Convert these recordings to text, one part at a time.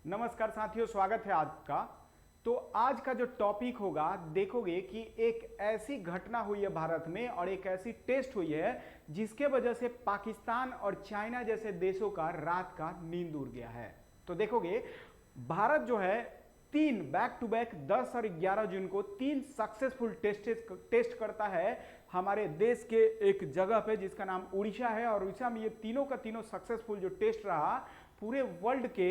नमस्कार साथियों, स्वागत है आपका। तो आज का जो टॉपिक होगा, देखोगे कि एक ऐसी घटना हुई है भारत में और एक ऐसी टेस्ट हुई है जिसके वजह से पाकिस्तान और चाइना जैसे देशों का रात का नींद उड़ गया है। तो देखोगे भारत जो है तीन बैक टू बैक 10 और 11 जून को तीन सक्सेसफुल टेस्ट करता है हमारे देश के एक जगह पे जिसका नाम उड़ीसा है। और उड़ीसा में ये तीनों का तीनों सक्सेसफुल जो टेस्ट रहा, पूरे वर्ल्ड के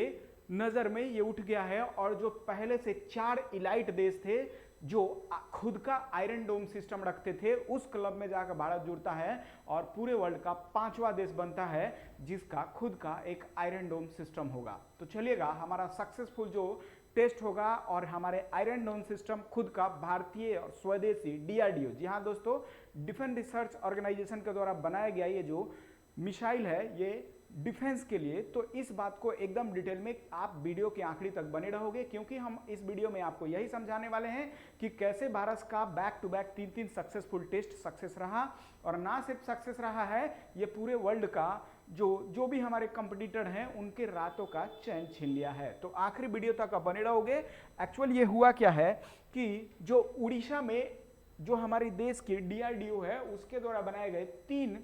नजर में ये उठ गया है। और जो पहले से 4 इलाइट देश थे जो खुद का आयरन डोम सिस्टम रखते थे, उस क्लब में जाकर भारत जुड़ता है और पूरे वर्ल्ड का 5वां देश बनता है जिसका खुद का एक आयरन डोम सिस्टम होगा। तो चलिएगा, हमारा सक्सेसफुल जो टेस्ट होगा और हमारे आयरन डोम सिस्टम खुद का भारतीय और स्वदेशी डीआरडीओ, जी हाँ दोस्तों, डिफेंस रिसर्च ऑर्गेनाइजेशन के द्वारा बनाया गया ये जो मिसाइल है ये डिफेंस के लिए। तो इस बात को एकदम डिटेल में आप वीडियो के आखिरी तक बने रहोगे, क्योंकि हम इस वीडियो में आपको यही समझाने वाले हैं कि कैसे भारत का back to back 3 successful test success रहा। और ना सिर्फ सक्सेस रहा है, ये पूरे वर्ल्ड का जो भी हमारे कंपटीटर हैं उनके रातों का चैन छीन लिया है। तो आखिरी वीडियो तक आप बने रहोगे। एक्चुअल ये हुआ क्या है कि जो उड़ीसा में जो हमारे देश की डीआरडीओ है उसके द्वारा बनाए गए 3,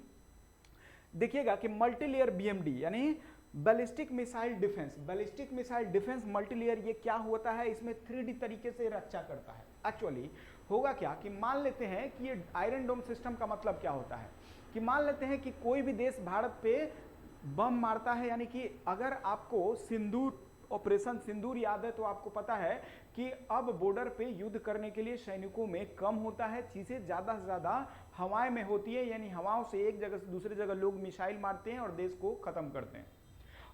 देखिएगा कि मल्टीलेयर बीएमडी यानी बैलिस्टिक मिसाइल डिफेंस मल्टीलेयर, ये क्या होता है, इसमें 3D तरीके से रक्षा करता है। एक्चुअली होगा क्या कि मान लेते हैं कि ये आयरन डोम सिस्टम का मतलब क्या होता है कि मान लेते हैं कि कोई भी देश भारत पे बम मारता है, यानी कि अगर आपको ऑपरेशन सिंदूर याद है तो आपको पता है कि अब बॉर्डर पे युद्ध करने के लिए सैनिकों में कम होता है, चीजें ज्यादा से ज्यादा हवाएं में होती है, यानी हवाओं से एक जगह से दूसरी जगह लोग मिसाइल मारते हैं और देश को खत्म करते हैं।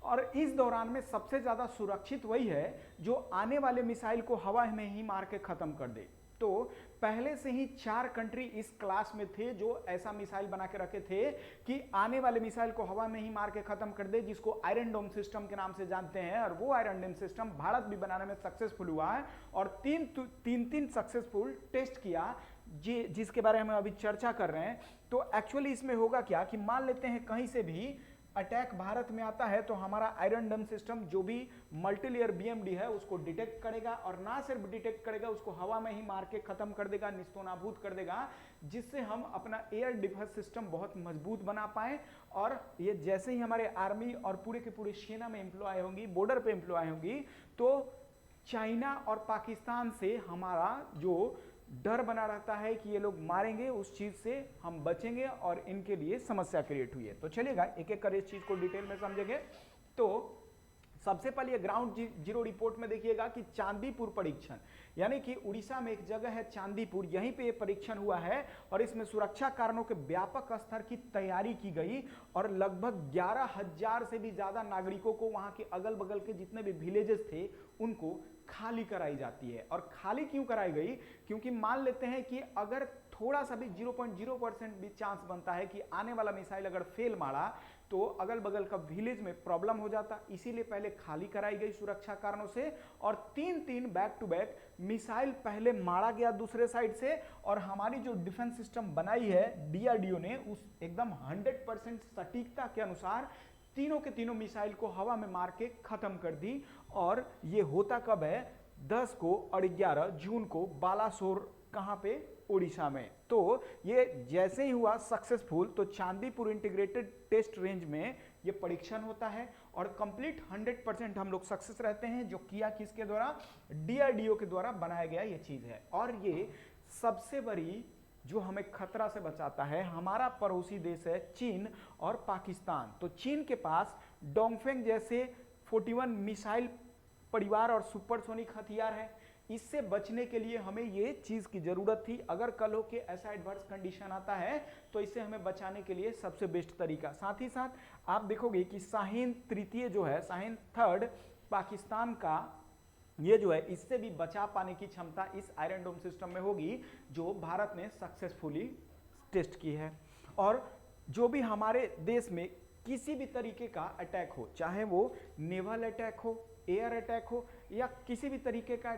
और इस दौरान में सबसे ज्यादा सुरक्षित वही है जो आने वाले मिसाइल को हवा में ही मार के खत्म कर दे। तो पहले से ही 4 कंट्री इस क्लास में थे जो ऐसा मिसाइल बना के रखे थे कि आने वाले मिसाइल को हवा में ही मार के खत्म कर दे, जिसको आयरन डोम सिस्टम के नाम से जानते हैं। और वो आयरन डोम सिस्टम भारत भी बनाने में सक्सेसफुल हुआ है और तीन सक्सेसफुल टेस्ट किया, जिसके बारे में हम अभी चर्चा कर रहे हैं। तो एक्चुअली इसमें होगा क्या कि मान लेते हैं कहीं से भी अटैक भारत में आता है तो हमारा आयरन डोम सिस्टम जो भी मल्टीलेयर बीएमडी है उसको डिटेक्ट करेगा, और ना सिर्फ डिटेक्ट करेगा, उसको हवा में ही मार के खत्म कर देगा, निस्तोनाबूद कर देगा, जिससे हम अपना एयर डिफेंस सिस्टम बहुत मजबूत बना पाए। और ये जैसे ही हमारे आर्मी और पूरे के पूरे सेना में एम्प्लॉय होंगी, बॉर्डर पे एम्प्लॉय होंगी, तो चाइना और पाकिस्तान से हमारा जो डर बना रहता है कि ये लोग मारेंगे, उस चीज से हम बचेंगे और इनके लिए समस्या क्रिएट हुई है। तो चलिएगा एक एक कर इस चीज को डिटेल में समझेंगे। तो सबसे पहले ये ग्राउंड जीरो रिपोर्ट में देखिएगा कि चांदीपुर परीक्षण, यानी कि उड़ीसा में एक जगह है चांदीपुर, यहीं पे ये परीक्षण हुआ है और इसमें सुरक्षा कारणों के व्यापक स्तर की तैयारी की गई और लगभग 11,000 से भी ज्यादा नागरिकों को वहां के अगल बगल के जितने भी विलेजेस थे उनको खाली कराई जाती है। और खाली क्यों कराई गई, क्योंकि मान लेते हैं कि अगर थोड़ा सा भी 0.0% भी चांस बनता है कि आने वाला मिसाइल अगर फेल मारा तो अगल बगल का विलेज में प्रॉब्लम हो जाता, इसीलिए पहले खाली कराई गई सुरक्षा कारणों से। और 3 बैक टू बैक मिसाइल पहले मारा गया दूसरे साइड से, और हमारी जो डिफेंस सिस्टम बनाई है डीआरडीओ ने उस एकदम 100% सटीकता के अनुसार तीनों के तीनों मिसाइल को हवा में मार के खत्म कर दी। और ये होता कब है, 10 को और 11 जून को बालासोर, कहां पे, उड़ीसा में। तो ये जैसे ही हुआ सक्सेसफुल, तो चांदीपुर इंटीग्रेटेड टेस्ट रेंज में ये परीक्षण होता है और कंप्लीट 100% हम लोग सक्सेस रहते हैं, जो किया किसके द्वारा, डीआरडीओ के द्वारा बनाया गया ये चीज है। और ये सबसे बड़ी जो हमें खतरा से बचाता है, हमारा पड़ोसी देश है चीन और पाकिस्तान। तो चीन के पास डोंगफेंग जैसे 41 मिसाइल परिवार और सुपरसोनिक हथियार है। इससे बचने के लिए हमें ये चीज की जरूरत थी, अगर कल हो के ऐसा एडवर्स कंडीशन आता है तो इससे हमें बचाने के लिए सबसे बेस्ट तरीका। साथ ही साथ आप देखोगे कि शाहीन तृतीय जो है, शाहीन थर्ड पाकिस्तान का, ये जो है इससे भी बचा पाने की क्षमता इस आयरन डोम सिस्टम में होगी जो भारत ने सक्सेसफुली टेस्ट की है। और जो भी हमारे देश में किसी भी तरीके का अटैक हो, चाहे वो नेवल अटैक हो, एयर अटैक हो या किसी भी तरीके का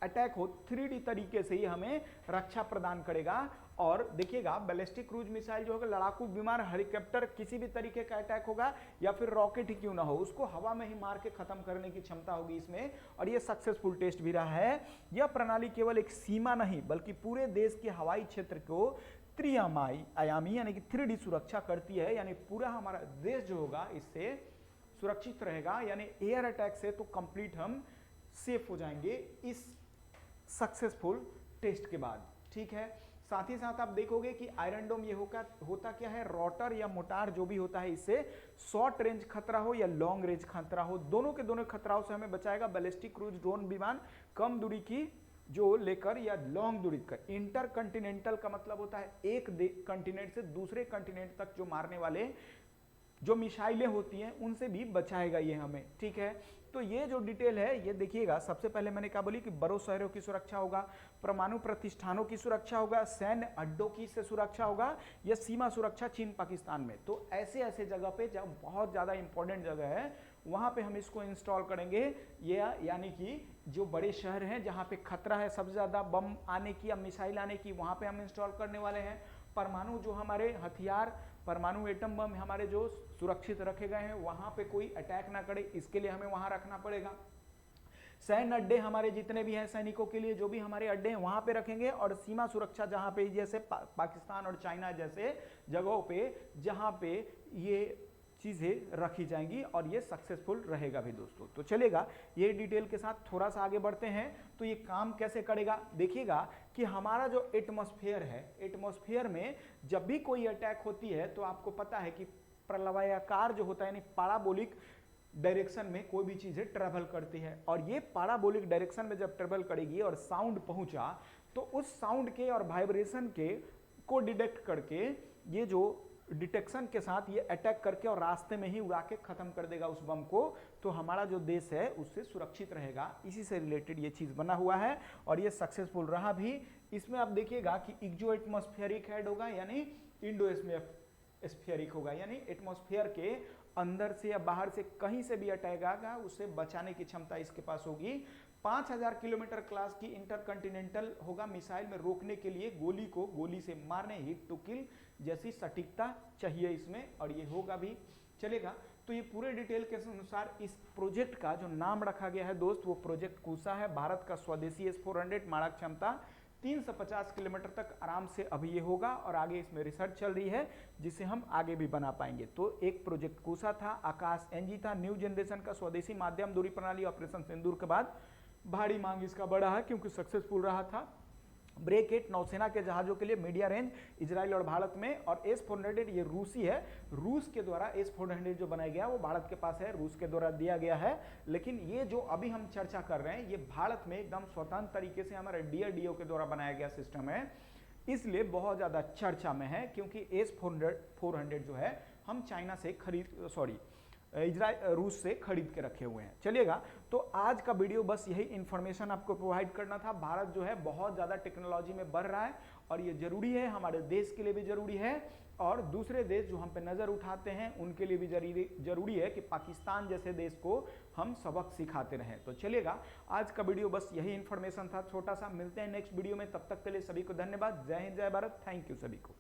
अटैक हो, 3D तरीके से ही हमें रक्षा प्रदान करेगा। और देखिएगा बैलिस्टिक क्रूज मिसाइल जो होगा, लड़ाकू विमान, हेलीकॉप्टर, किसी भी तरीके का अटैक होगा या फिर रॉकेट ही क्यों ना हो, उसको हवा में ही मार के खत्म करने की क्षमता होगी इसमें। और ये सक्सेसफुल टेस्ट भी रहा है। यह प्रणाली केवल एक सीमा नहीं बल्कि पूरे देश के हवाई क्षेत्र को त्रिआयामी यानी कि 3D सुरक्षा करती है, यानी पूरा हमारा देश जो होगा इससे सुरक्षित रहेगा, यानी एयर अटैक से तो कंप्लीट हम सेफ हो जाएंगे इस सक्सेसफुल टेस्ट के बाद। ठीक है, साथ ही साथ आप देखोगे कि आयरन डोम ये होता क्या है, रोटर या मोटार जो भी होता है, इससे शॉर्ट रेंज खतरा हो या लॉन्ग रेंज खतरा हो, दोनों के दोनों खतराओं से हमें बचाएगा। बैलिस्टिक क्रूज ड्रोन विमान कम दूरी की जो लेकर या लॉन्ग दूरी का, इंटर कंटिनेंटल का मतलब होता है एक कंटिनेंट से दूसरे कंटिनेंट तक जो मारने वाले जो मिसाइलें होती हैं उनसे भी बचाएगा ये हमें। ठीक है, तो ये जो डिटेल है ये देखिएगा। सबसे पहले मैंने कहा बोली कि बड़ों शहरों की सुरक्षा होगा, परमाणु प्रतिष्ठानों की सुरक्षा होगा, सैन्य अड्डों की से सुरक्षा होगा, या सीमा सुरक्षा चीन पाकिस्तान में। तो ऐसे ऐसे जगह पे जब बहुत ज़्यादा इंपॉर्टेंट जगह है वहाँ पे हम इसको इंस्टॉल करेंगे। ये यानी कि जो बड़े शहर हैं जहाँ पे खतरा है सबसे ज़्यादा बम आने की या मिसाइल आने की, वहाँ पे हम इंस्टॉल करने वाले हैं। परमाणु जो हमारे हथियार, परमाणु एटम बम हमारे जो सुरक्षित रखे गए हैं वहां पे कोई अटैक ना करे, इसके लिए हमें वहां रखना पड़ेगा। सैन्य अड्डे हमारे जितने भी हैं सैनिकों के लिए जो भी हमारे अड्डे हैं वहां पे रखेंगे। और सीमा सुरक्षा जहां पे जैसे पाकिस्तान और चाइना जैसे जगहों पे जहां पे ये चीज़ें रखी जाएंगी और ये सक्सेसफुल रहेगा भी दोस्तों। तो चलेगा, ये डिटेल के साथ थोड़ा सा आगे बढ़ते हैं। तो ये काम कैसे करेगा, देखिएगा कि हमारा जो एटमॉस्फेयर है, एटमॉस्फेयर में जब भी कोई अटैक होती है तो आपको पता है कि प्रलवायाकार जो होता है यानी पैराबोलिक डायरेक्शन में कोई भी चीज़ें ट्रेवल करती है। और ये पैराबोलिक डायरेक्शन में जब ट्रेवल करेगी और साउंड पहुंचा तो उस साउंड के और वाइब्रेशन के को डिटेक्ट करके ये जो डिटेक्शन के साथ ये अटैक करके और रास्ते में ही उड़ा के खत्म कर देगा उस बम को। तो हमारा जो देश है उससे सुरक्षित रहेगा। इसी से रिलेटेड ये चीज़ बना हुआ है और ये सक्सेसफुल रहा भी। इसमें आप देखिएगा कि एक्सो एटमॉस्फेरिक हेड होगा यानी इंडो एटमॉस्फेरिक होगा, यानी एटमॉस्फेयर के अंदर से या बाहर से कहीं से भी अटैक आएगा उससे बचाने की क्षमता इसके पास होगी। 5000 किलोमीटर क्लास की इंटरकंटिनेंटल होगा, मिसाइल में रोकने के लिए गोली को गोली से मारने, हिट टू किल जैसी सटीकता चाहिए इसमें, और ये होगा भी। चलेगा, तो ये पूरे डिटेल के अनुसार इस प्रोजेक्ट का जो नाम रखा गया है दोस्त वो प्रोजेक्ट कूसा है। भारत का स्वदेशी S-400 मारक क्षमता 350 किलोमीटर तक आराम से अभी ये होगा और आगे इसमें रिसर्च चल रही है जिसे हम आगे भी बना पाएंगे। तो एक प्रोजेक्ट कूसा था, आकाश NG था, न्यू जनरेशन का स्वदेशी माध्यम दूरी प्रणाली ऑपरेशन सिंदूर के बाद भारी मांग इसका बढ़ा है क्योंकि सक्सेसफुल रहा था। ब्रेक 8 नौसेना के जहाजों के लिए मीडिया रेंज इजराइल और भारत में। और S-400 ये रूसी है, रूस के द्वारा S-400 जो बनाया गया वो भारत के पास है, रूस के द्वारा दिया गया है। लेकिन ये जो अभी हम चर्चा कर रहे हैं ये भारत में एकदम स्वतंत्र तरीके से हमारे DRDO के द्वारा बनाया गया सिस्टम है, इसलिए बहुत ज़्यादा चर्चा में है क्योंकि S-400 जो है हम चाइना से रूस से खरीद के रखे हुए हैं। चलिएगा, तो आज का वीडियो बस यही इन्फॉर्मेशन आपको प्रोवाइड करना था। भारत जो है बहुत ज़्यादा टेक्नोलॉजी में बढ़ रहा है और ये जरूरी है, हमारे देश के लिए भी जरूरी है और दूसरे देश जो हम पे नज़र उठाते हैं उनके लिए भी जरूरी है कि पाकिस्तान जैसे देश को हम सबक सिखाते रहें। तो चलिएगा, आज का वीडियो बस यही इन्फॉर्मेशन था छोटा सा। मिलते हैं नेक्स्ट वीडियो में, तब तक के लिए सभी को धन्यवाद। जय हिंद, जय भारत, थैंक यू सभी को।